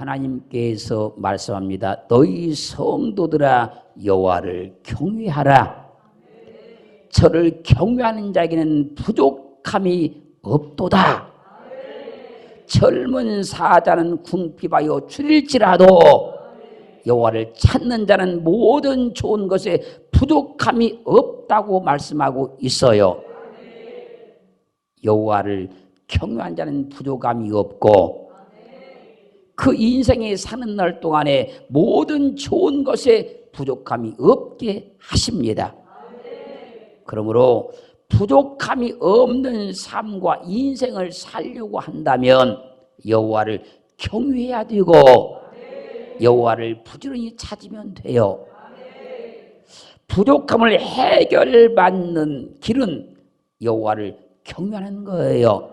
하나님께서 말씀합니다. 너희 성도들아 여호와를 경외하라. 저를 경외하는 자에게는 부족함이 없도다. 젊은 사자는 궁핍하여 줄일지라도 여호와를 찾는 자는 모든 좋은 것에 부족함이 없다고 말씀하고 있어요. 여호와를 경외한 자는 부족함이 없고 그 인생에 사는 날 동안에 모든 좋은 것에 부족함이 없게 하십니다. 그러므로 부족함이 없는 삶과 인생을 살려고 한다면 여호와를 경외해야 되고 여호와를 부지런히 찾으면 돼요. 부족함을 해결받는 길은 여호와를 경외하는 거예요.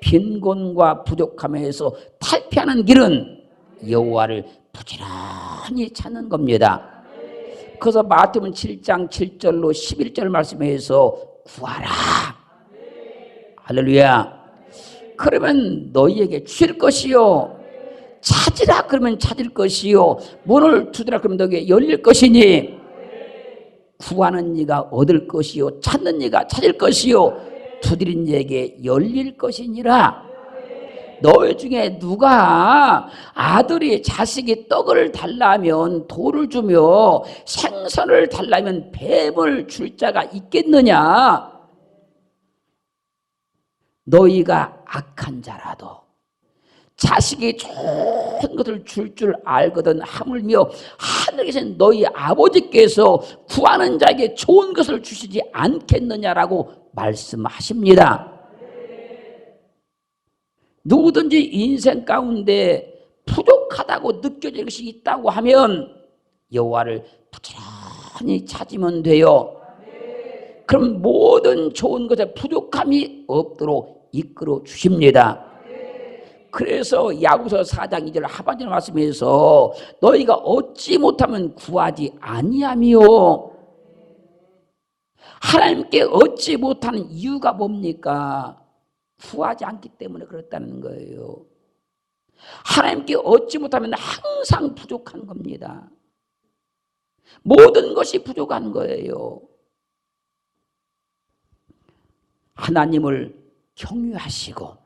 빈곤과 부족함에서 탈피하는 길은 여호와를 부지런히 찾는 겁니다. 그래서 마태복음 7장 7절로 11절 말씀에서 구하라. 할렐루야. 그러면 너희에게 주실 것이요 찾으라 그러면 찾을 것이요 문을 두드라 그러면 너에게 열릴 것이니 구하는 네가 얻을 것이요 찾는 네가 찾을 것이요 두드린 자에게 열릴 것이니라. 너희 중에 누가 아들이 자식이 떡을 달라면 돌을 주며 생선을 달라면 뱀을 줄 자가 있겠느냐? 너희가 악한 자라도 자식이 좋은 것을 줄 알거든 하물며 하늘에 계신 너희 아버지께서 구하는 자에게 좋은 것을 주시지 않겠느냐라고 말씀하십니다. 누구든지 인생 가운데 부족하다고 느껴질 것이 있다고 하면 여호와를 부지런히 찾으면 돼요. 그럼 모든 좋은 것에 부족함이 없도록 이끌어 주십니다. 그래서 야고보서 4장 2절 하반절 말씀에서 너희가 얻지 못하면 구하지 아니하며 하나님께 얻지 못하는 이유가 뭡니까? 구하지 않기 때문에 그렇다는 거예요. 하나님께 얻지 못하면 항상 부족한 겁니다. 모든 것이 부족한 거예요. 하나님을 경외하시고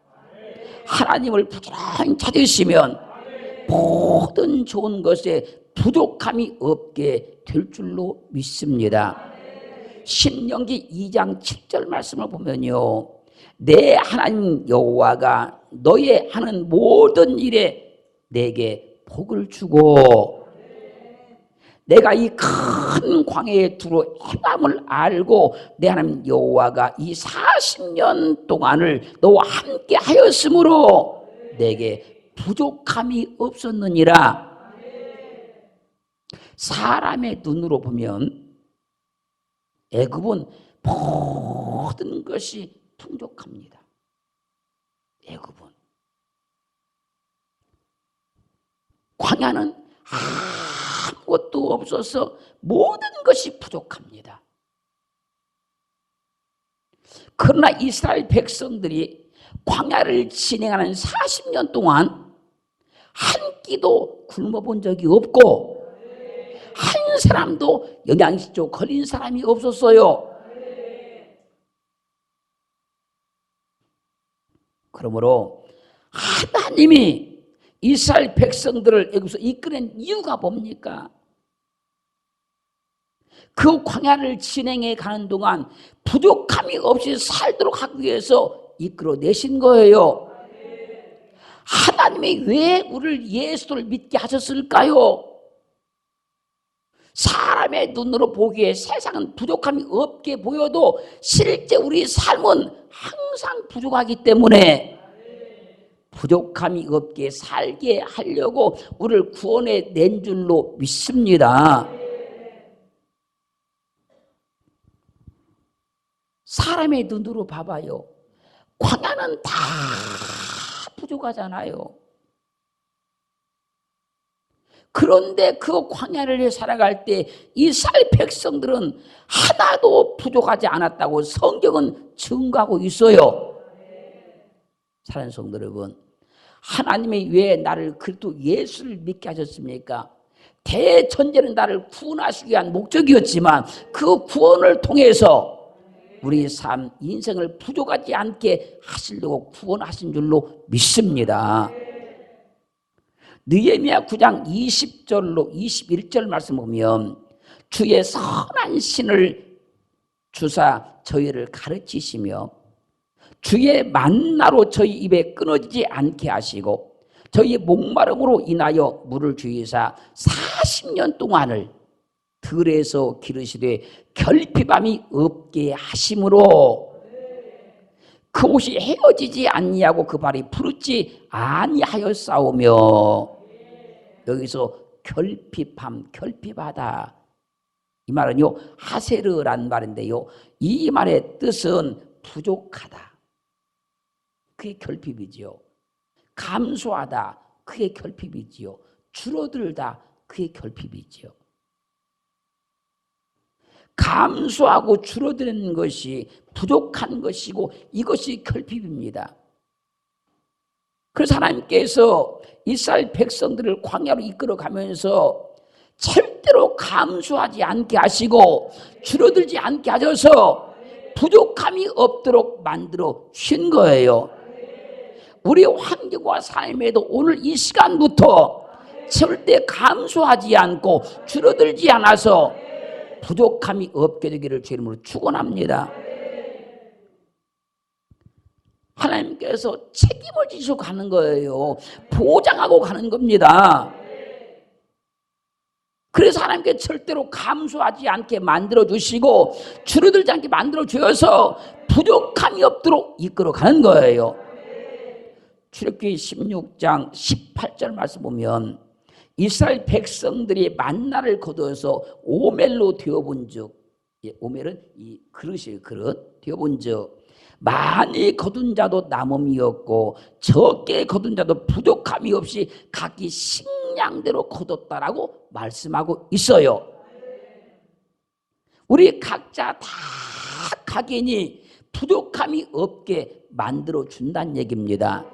하나님을 부지런히 찾으시면 모든 좋은 것에 부족함이 없게 될 줄로 믿습니다. 신명기 2장 7절 말씀을 보면요, 내 하나님 여호와가 너의 하는 모든 일에 내게 복을 주고 내가 이 큰 광야에 두루 행함을 알고 내 하나님 여호와가 이 40년 동안을 너와 함께 하였으므로 내게 부족함이 없었느니라. 사람의 눈으로 보면 애굽은 모든 것이 풍족합니다. 애굽은. 광야는 아무것도 없어서 모든 것이 부족합니다. 그러나 이스라엘 백성들이 광야를 진행하는 40년 동안 한 끼도 굶어본 적이 없고 한 사람도 영양실조 걸린 사람이 없었어요. 그러므로 하나님이 이스라엘 백성들을 애굽에서 이끌어낸 이유가 뭡니까? 그 광야를 진행해 가는 동안 부족함이 없이 살도록 하기 위해서 이끌어내신 거예요. 하나님이 왜 우리를 예수를 믿게 하셨을까요? 사람의 눈으로 보기에 세상은 부족함이 없게 보여도 실제 우리 삶은 항상 부족하기 때문에 부족함이 없게 살게 하려고 우리를 구원해 낸 줄로 믿습니다. 사람의 눈으로 봐봐요. 광야는 다 부족하잖아요. 그런데 그 광야를 살아갈 때 이스라엘 백성들은 하나도 부족하지 않았다고 성경은 증거하고 있어요. 사랑하는 성도 여러분, 하나님이 왜 나를 그리스도 예수를 믿게 하셨습니까? 대천재는 나를 구원하시기 위한 목적이었지만 그 구원을 통해서 우리 삶 인생을 부족하지 않게 하시려고 구원하신 줄로 믿습니다. 느헤미야 9장 20절로 21절 말씀 보면 주의 선한 신을 주사 저희를 가르치시며 주의 만나로 저희 입에 끊어지지 않게 하시고 저희 목마름으로 인하여 물을 주이사 40년 동안을 들에서 기르시되 결핍함이 없게 하심으로 그 옷이 헤어지지 아니하고 그 발이 부르지 아니하였사오며. 여기서 결핍하다 이 말은요 하세르란 말인데요, 이 말의 뜻은 부족하다, 그게 결핍이지요. 감소하다, 그게 결핍이지요. 줄어들다, 그게 결핍이지요. 감소하고 줄어드는 것이 부족한 것이고 이것이 결핍입니다. 그래서 하나님께서 이스라엘 백성들을 광야로 이끌어가면서 절대로 감소하지 않게 하시고 줄어들지 않게 하셔서 부족함이 없도록 만들어 주신 거예요. 우리 환경과 삶에도 오늘 이 시간부터 절대 감소하지 않고 줄어들지 않아서 부족함이 없게 되기를 주 이름으로 축원합니다. 하나님께서 책임을 지시고 가는 거예요. 보장하고 가는 겁니다. 그래서 하나님께 절대로 감소하지 않게 만들어주시고 줄어들지 않게 만들어주셔서 부족함이 없도록 이끌어가는 거예요. 출애굽기 16장 18절 말씀 보면 이스라엘 백성들이 만나를 거두어서 오멜로 되어본 즉, 오멜은 이 그릇이에요. 그릇 되어본 즉 많이 거둔 자도 남음이 없고 적게 거둔 자도 부족함이 없이 각기 식량대로 거뒀다라고 말씀하고 있어요. 우리 각자 다 각인이 부족함이 없게 만들어준다는 얘기입니다.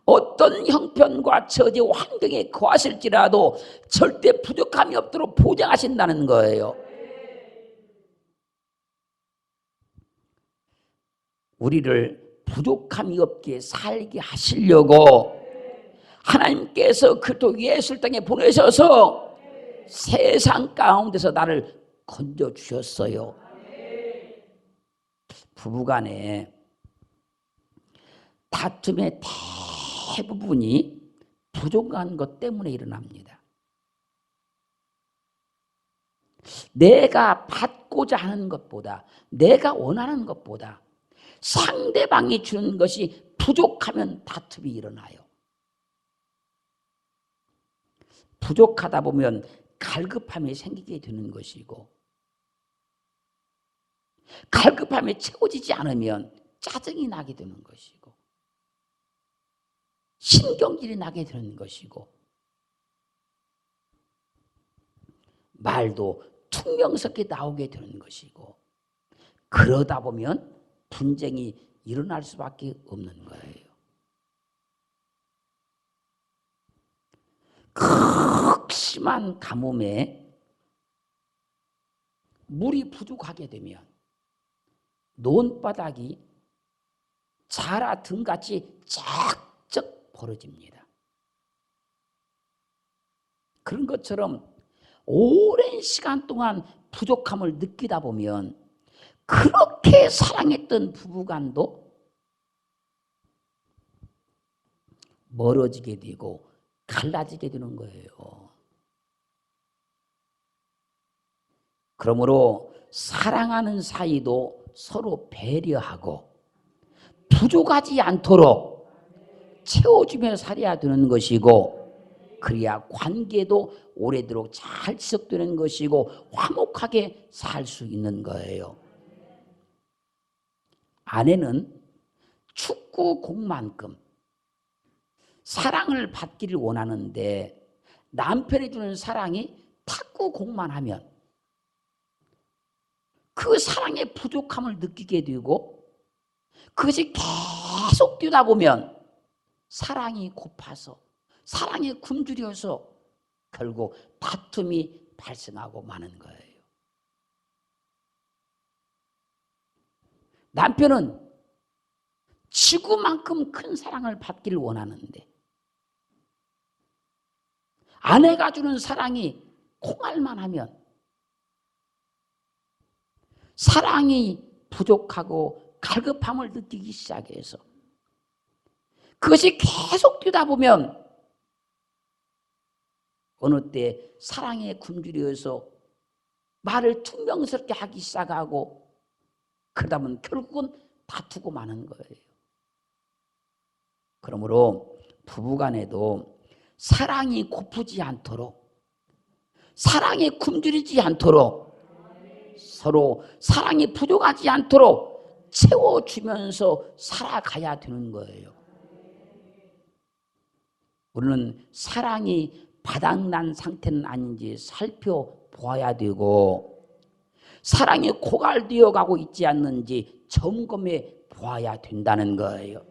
어떤 형편과 처지 환경에 거하실지라도 절대 부족함이 없도록 보장하신다는 거예요. 우리를 부족함이 없게 살게 하시려고 하나님께서 그리스도 예수를 땅에 보내셔서 세상 가운데서 나를 건져주셨어요. 부부간에 다툼의 대부분이 부족한 것 때문에 일어납니다. 내가 받고자 하는 것보다, 내가 원하는 것보다 상대방이 주는 것이 부족하면 다툼이 일어나요. 부족하다 보면 갈급함이 생기게 되는 것이고, 갈급함이 채워지지 않으면 짜증이 나게 되는 것이고, 신경질이 나게 되는 것이고, 말도 퉁명스럽게 나오게 되는 것이고, 그러다 보면 분쟁이 일어날 수밖에 없는 거예요. 극심한 가뭄에 물이 부족하게 되면 논바닥이 자라 등같이 쫙쫙 벌어집니다. 그런 것처럼 오랜 시간 동안 부족함을 느끼다 보면 그렇게 사랑했던 부부간도 멀어지게 되고 갈라지게 되는 거예요. 그러므로 사랑하는 사이도 서로 배려하고 부족하지 않도록 채워주며 살아야 되는 것이고, 그래야 관계도 오래도록 잘 지속되는 것이고 화목하게 살 수 있는 거예요. 아내는 축구공만큼 사랑을 받기를 원하는데 남편이 주는 사랑이 탁구공만 하면 그 사랑의 부족함을 느끼게 되고 그것이 계속 뛰다 보면 사랑이 고파서 사랑에 굶주려서 결국 다툼이 발생하고 마는 거예요. 남편은 지구만큼 큰 사랑을 받기를 원하는데 아내가 주는 사랑이 콩알만 하면 사랑이 부족하고 갈급함을 느끼기 시작해서 그것이 계속 되다 보면 어느 때 사랑에 굶주려서 말을 퉁명스럽게 하기 시작하고 그러다 보면 결국은 다투고 마는 거예요. 그러므로 부부간에도 사랑이 고프지 않도록 사랑에 굶주리지 않도록 서로 사랑이 부족하지 않도록 채워주면서 살아가야 되는 거예요. 우리는 사랑이 바닥난 상태는 아닌지 살펴보아야 되고 사랑이 고갈되어 가고 있지 않는지 점검해 보아야 된다는 거예요.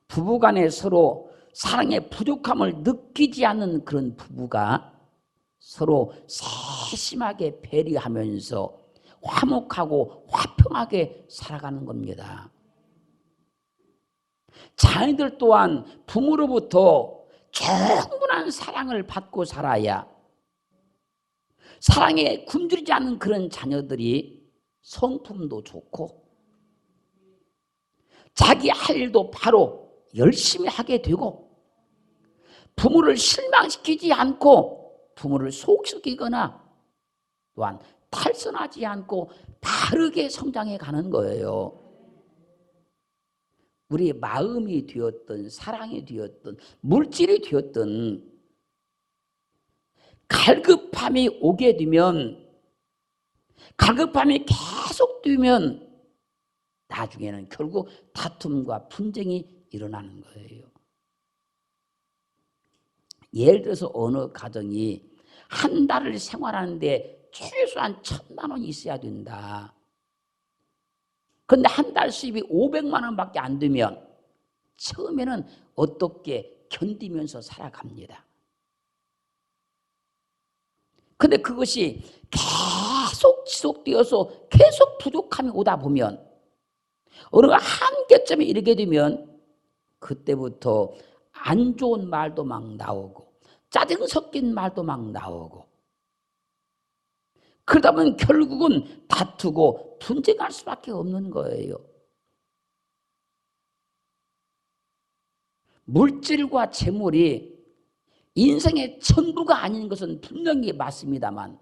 부부간에 서로 사랑의 부족함을 느끼지 않는 그런 부부가 서로 세심하게 배려하면서 화목하고 화평하게 살아가는 겁니다. 자녀들 또한 부모로부터 충분한 사랑을 받고 살아야 사랑에 굶주리지 않는 그런 자녀들이 성품도 좋고 자기 할 일도 바로 열심히 하게 되고 부모를 실망시키지 않고 부모를 속삭이거나 또한 탈선하지 않고 바르게 성장해 가는 거예요. 우리의 마음이 되었든 사랑이 되었든 물질이 되었든 갈급함이 오게 되면 갈급함이 계속 되면 나중에는 결국 다툼과 분쟁이 일어나는 거예요. 예를 들어서 어느 가정이 한 달을 생활하는데 최소한 1,000만 원이 있어야 된다. 그런데 한 달 수입이 500만 원밖에 안 되면 처음에는 어떻게 견디면서 살아갑니다. 그런데 그것이 계속 지속되어서 계속 부족함이 오다 보면 어느 한계점에 이르게 되면 그때부터 안 좋은 말도 막 나오고 짜증 섞인 말도 막 나오고 그러다 보면 결국은 다투고 분쟁할 수밖에 없는 거예요. 물질과 재물이 인생의 전부가 아닌 것은 분명히 맞습니다만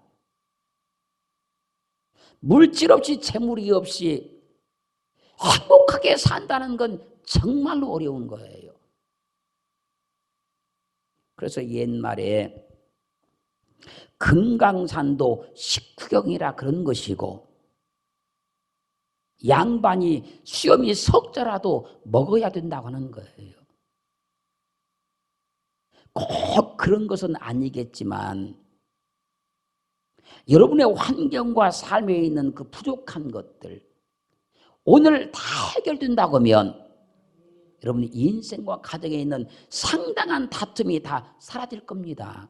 물질 없이 재물이 없이 행복하게 산다는 건 정말로 어려운 거예요. 그래서 옛말에 금강산도 식후경이라 그런 것이고 양반이 수염이 석자라도 먹어야 된다고 하는 거예요. 꼭 그런 것은 아니겠지만 여러분의 환경과 삶에 있는 그 부족한 것들 오늘 다 해결된다고 하면 여러분의 인생과 가정에 있는 상당한 다툼이 다 사라질 겁니다.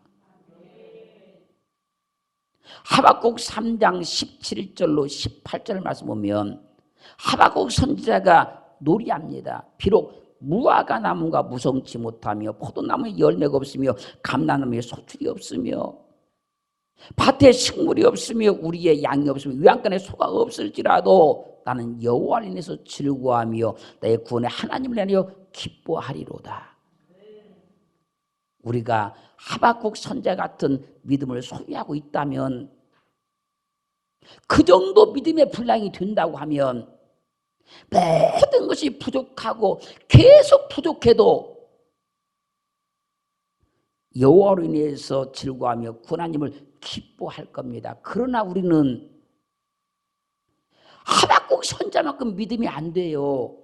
하박국 3장 17절로 18절 말씀 보면 하박국 선지자가 놀이합니다. 비록 무화과 나무가 무성치 못하며 포도나무에 열매가 없으며 감람나무에 소출이 없으며 밭에 식물이 없으며 우리의 양이 없으며 외양간에 소가 없을지라도 나는 여호와를 인해서 즐거워하며 나의 구원의 하나님을 인하여 기뻐하리로다. 우리가 하박국 선지자 같은 믿음을 소유하고 있다면 그 정도 믿음의 분량이 된다고 하면 모든 것이 부족하고 계속 부족해도 여호와로 인해서 즐거워하며 하나님을 기뻐할 겁니다. 그러나 우리는 하박국 선지자만큼 믿음이 안 돼요.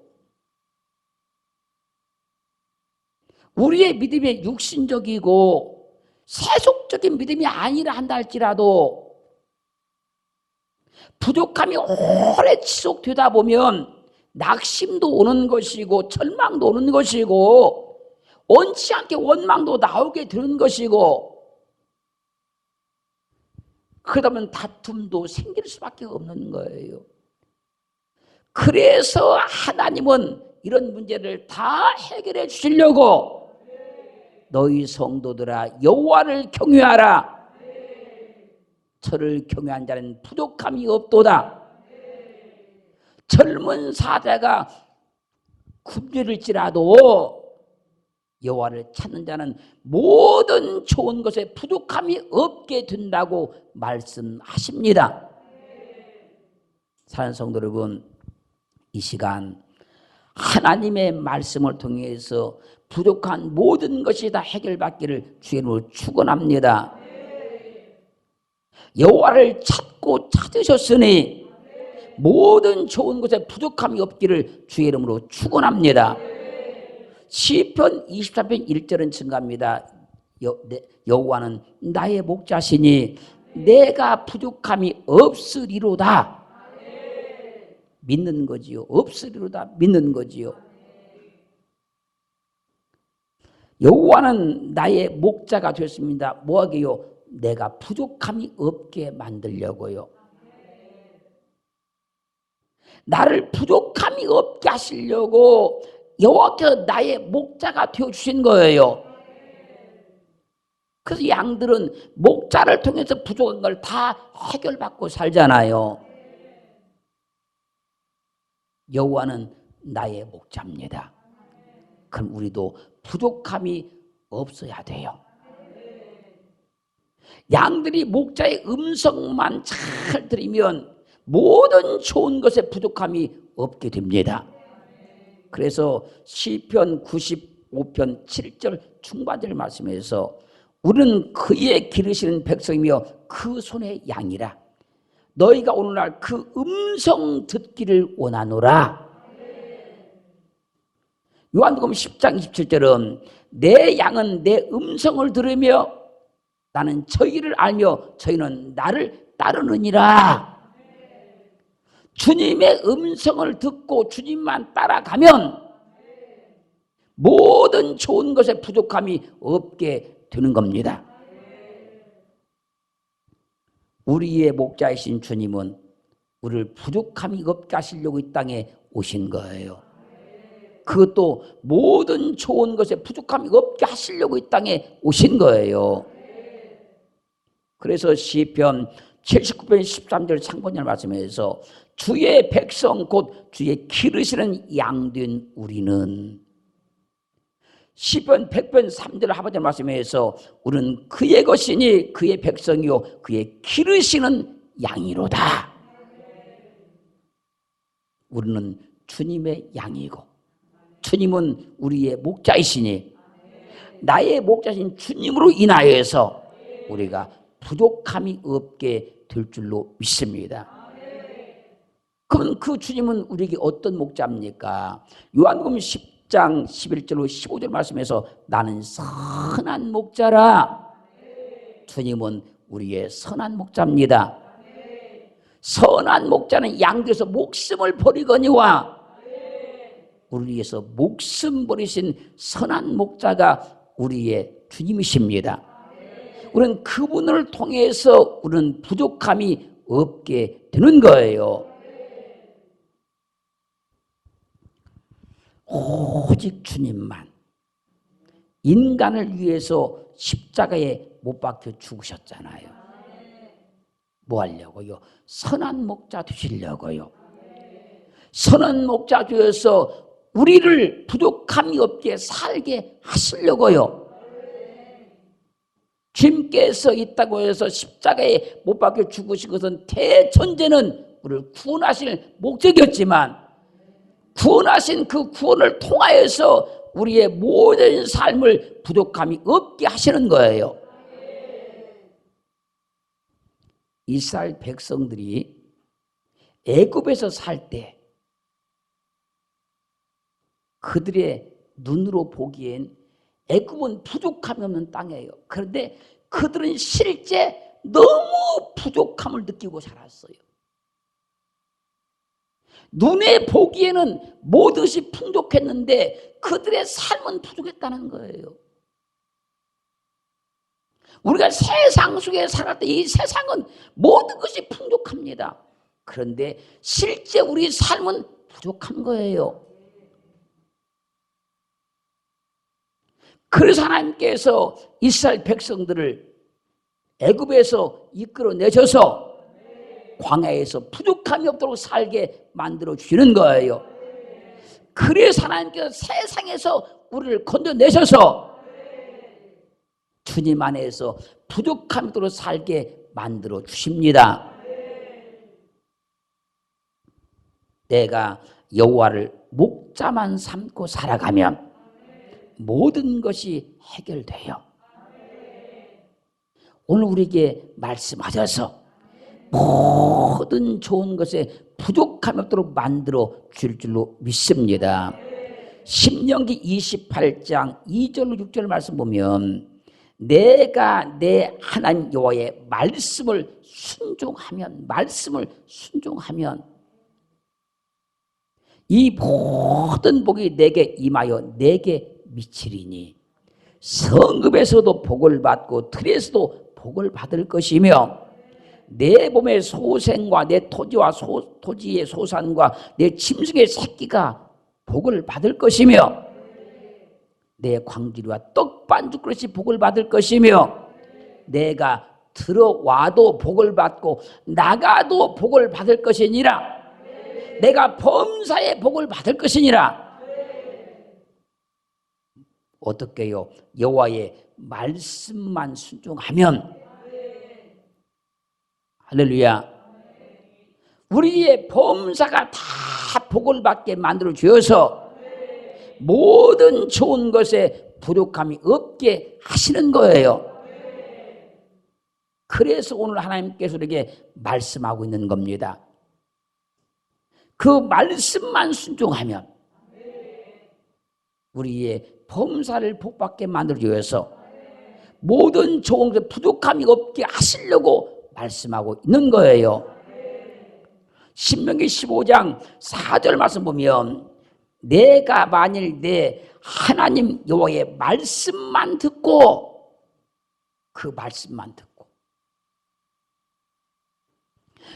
우리의 믿음이 육신적이고 세속적인 믿음이 아니라 한다 할지라도 부족함이 오래 지속되다 보면 낙심도 오는 것이고 절망도 오는 것이고 원치 않게 원망도 나오게 되는 것이고 그러다 보면 다툼도 생길 수밖에 없는 거예요. 그래서 하나님은 이런 문제를 다 해결해 주시려고 너희 성도들아 여호와를 경외하라. 저를 경외한 자는 부족함이 없도다. 젊은 사자가 굶주릴지라도 여호와를 찾는 자는 모든 좋은 것에 부족함이 없게 된다고 말씀하십니다. 사랑하는 성도 여러분, 이 시간 하나님의 말씀을 통해서 부족한 모든 것이 다 해결받기를 주의 이름으로 축원합니다. 여호와를 찾고 찾으셨으니 모든 좋은 것에 부족함이 없기를 주의 이름으로 축원합니다. 시편 23편 1절은 증가합니다. 여호와는 나의 목자시니 내가 부족함이 없으리로다. 믿는 거지요. 없으리로다. 믿는 거지요. 여호와는 나의 목자가 되었습니다. 뭐하게요? 내가 부족함이 없게 만들려고요. 나를 부족함이 없게 하시려고 여호와께서 나의 목자가 되어주신 거예요. 그래서 양들은 목자를 통해서 부족한 걸 다 해결받고 살잖아요. 여호와는 나의 목자입니다. 그럼 우리도 부족함이 없어야 돼요. 양들이 목자의 음성만 잘 들으면 모든 좋은 것에 부족함이 없게 됩니다. 그래서 시편 95편 7절 중반절 말씀에서 우리는 그의 기르시는 백성이며 그 손의 양이라. 너희가 오늘날 그 음성 듣기를 원하노라. 요한복음 10장 27절은 내 양은 내 음성을 들으며 나는 저희를 알며 저희는 나를 따르느니라. 주님의 음성을 듣고 주님만 따라가면 모든 좋은 것에 부족함이 없게 되는 겁니다. 우리의 목자이신 주님은 우리를 부족함이 없게 하시려고 이 땅에 오신 거예요. 그것도 모든 좋은 것에 부족함이 없게 하시려고 이 땅에 오신 거예요. 그래서 시편 79편 13절 상반절 말씀에서 주의 백성 곧 주의 기르시는 양된 우리는 시편 100편 3절 하반절 말씀에서 우리는 그의 것이니 그의 백성이요 그의 기르시는 양이로다. 우리는 주님의 양이고 주님은 우리의 목자이시니 나의 목자신 주님으로 인하여서 우리가 부족함이 없게 될 줄로 믿습니다. 그럼 그 주님은 우리에게 어떤 목자입니까? 요한복음 10장 11절로 15절 말씀에서 나는 선한 목자라. 주님은 우리의 선한 목자입니다. 선한 목자는 양들에서 목숨을 버리거니와 우리 위해서 목숨 버리신 선한 목자가 우리의 주님이십니다. 우리는 그분을 통해서 우리는 부족함이 없게 되는 거예요. 오직 주님만 인간을 위해서 십자가에 못 박혀 죽으셨잖아요. 뭐 하려고요? 선한 목자 되시려고요. 선한 목자 되어서 우리를 부족함이 없게 살게 하시려고요. 주님께서 있다고 해서 십자가에 못 박혀 죽으신 것은 대전제는 우리를 구원하실 목적이었지만 구원하신 그 구원을 통하여서 우리의 모든 삶을 부족함이 없게 하시는 거예요. 이스라엘 백성들이 애굽에서 살 때 그들의 눈으로 보기엔 애굽은 부족함이 없는 땅이에요. 그런데 그들은 실제 너무 부족함을 느끼고 살았어요. 눈에 보기에는 모든 것이 풍족했는데 그들의 삶은 부족했다는 거예요. 우리가 세상 속에 살았을 때 이 세상은 모든 것이 풍족합니다. 그런데 실제 우리 삶은 부족한 거예요. 그래서 하나님께서 이스라엘 백성들을 애굽에서 이끌어내셔서 광야에서 부족함이 없도록 살게 만들어 주시는 거예요. 그래서 하나님께서 세상에서 우리를 건져내셔서 주님 안에서 부족함이 없도록 살게 만들어 주십니다. 내가 여호와를 목자만 삼고 살아가면 모든 것이 해결돼요. 오늘 우리에게 말씀하셔서 모든 좋은 것에 부족함이 없도록 만들어 줄 줄로 믿습니다. 신명기 28장 2절 6절 말씀 보면 내가 내 하나님 여호와의 말씀을 순종하면 이 모든 복이 내게 임하여 내게 미치리니 성읍에서도 복을 받고 들에서도 복을 받을 것이며 내 몸의 소생과 내 토지의 소산과 내 짐승의 새끼가 복을 받을 것이며 내 광주리와 떡반죽 그릇이 복을 받을 것이며 내가 들어와도 복을 받고 나가도 복을 받을 것이니라. 내가 범사의 복을 받을 것이니라. 어떻게요? 여호와의 말씀만 순종하면. 할렐루야. 우리의 범사가 다 복을 받게 만들어 주어서 모든 좋은 것에 부족함이 없게 하시는 거예요. 그래서 오늘 하나님께서 우리에게 말씀하고 있는 겁니다. 그 말씀만 순종하면 우리의 범사를 복받게 만들어 주어서 모든 좋은 것에 부족함이 없게 하시려고 말씀하고 있는 거예요. 신명기 15장 4절 말씀 보면 내가 만일 내 하나님 여호와의 말씀만 듣고 그 말씀만 듣고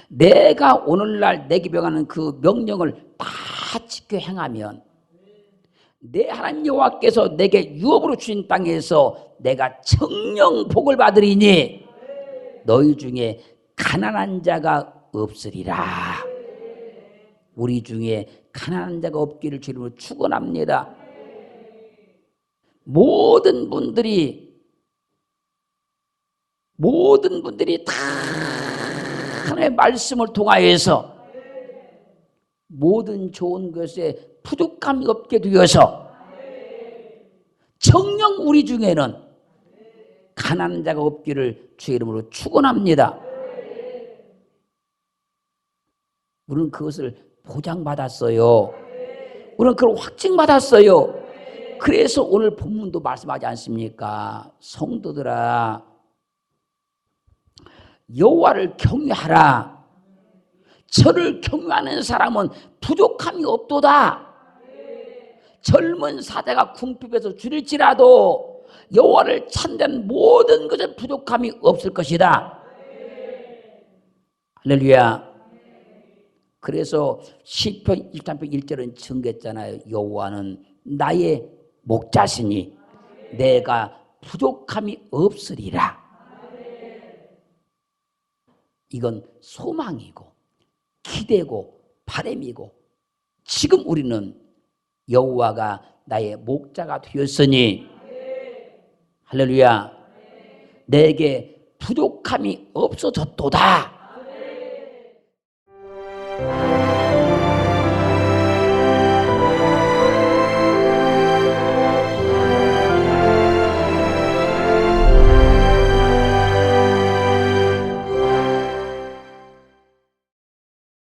내가 오늘날 내게 명하는 그 명령을 다 지켜 행하면 내 하나님 여호와께서 내게 유업으로 주신 땅에서 내가 정령 복을 받으리니 너희 중에 가난한 자가 없으리라. 우리 중에 가난한 자가 없기를 주님으로 축원합니다. 모든 분들이 다 하나님의 말씀을 통하여서 모든 좋은 것에 부족함이 없게 되어서 정녕 우리 중에는 가난한 자가 없기를 주의 이름으로 축원합니다. 우리는 그것을 보장받았어요. 우리는 그걸 확증받았어요. 그래서 오늘 본문도 말씀하지 않습니까? 성도들아 여호와를 경외하라. 저를 경외하는 사람은 부족함이 없도다. 젊은 사자가 궁핍에서 줄일지라도 여호와를 찾는 모든 것에 부족함이 없을 것이다. 할렐루야. 그래서 시편 23편 1절은 증거했잖아요. 여호와는 나의 목자시니 내가 부족함이 없으리라. 이건 소망이고 기대고 바람이고 지금 우리는 여호와가 나의 목자가 되었으니 할렐루야. 내게 부족함이 없어졌도다.